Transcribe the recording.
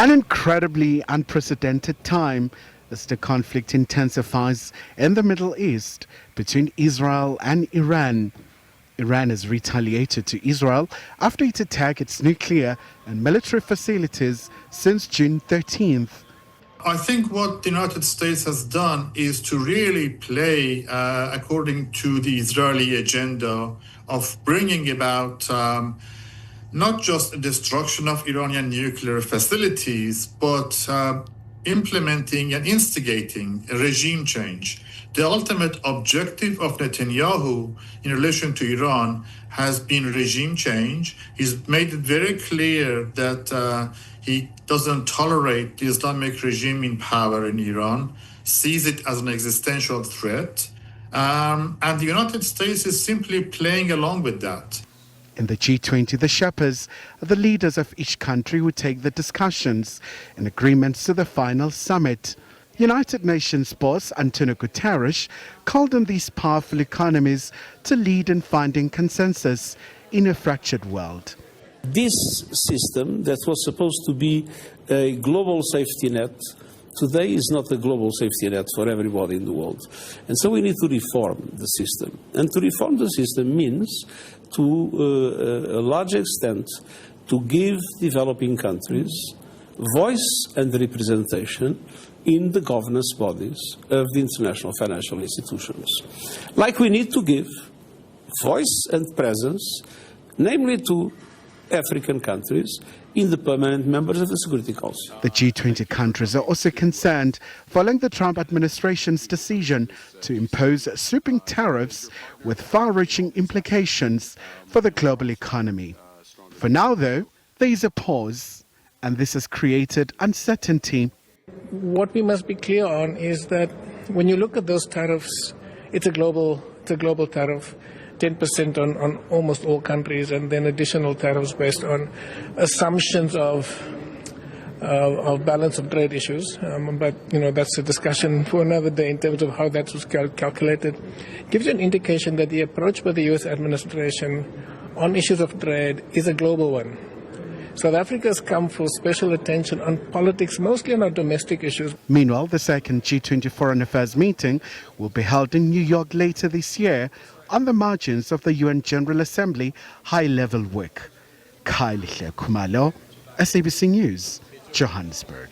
An incredibly unprecedented time as the conflict intensifies in the Middle East between Israel and Iran. Iran has retaliated to Israel after it attacked its nuclear and military facilities since June 13th. I think what the United States has done is to really play according to the Israeli agenda of bringing about not just a destruction of Iranian nuclear facilities, but implementing and instigating a regime change. The ultimate objective of Netanyahu in relation to Iran has been regime change. He's made it very clear that he doesn't tolerate the Islamic regime in power in Iran, sees it as an existential threat, and the United States is simply playing along with that. In the G20, the Sherpas are the leaders of each country who take the discussions and agreements to the final summit. United Nations boss Antonio Guterres called on these powerful economies to lead in finding consensus in a fractured world. This system that was supposed to be a global safety net today is not a global safety net for everybody in the world. And so we need to reform the system. And to reform the system means, to a large extent, to give developing countries voice and representation in the governance bodies of the international financial institutions. Like we need to give voice and presence, namely to African countries, in the permanent members of the Security Council. The G20 countries are also concerned following the Trump administration's decision to impose sweeping tariffs with far-reaching implications for the global economy. For now, though, there is a pause, and this has created uncertainty. What we must be clear on is that when you look at those tariffs, it's a global tariff. 10% on almost all countries, and then additional tariffs based on assumptions of balance of trade issues. But that's a discussion for another day in terms of how that was calculated. Gives you an indication that the approach by the U.S. administration on issues of trade is a global one. South Africa has come for special attention on politics, mostly on our domestic issues. Meanwhile, the second G20 Foreign Affairs meeting will be held in New York later this year on the margins of the UN General Assembly high-level work. Khayelihle Khumalo, SABC News, Johannesburg.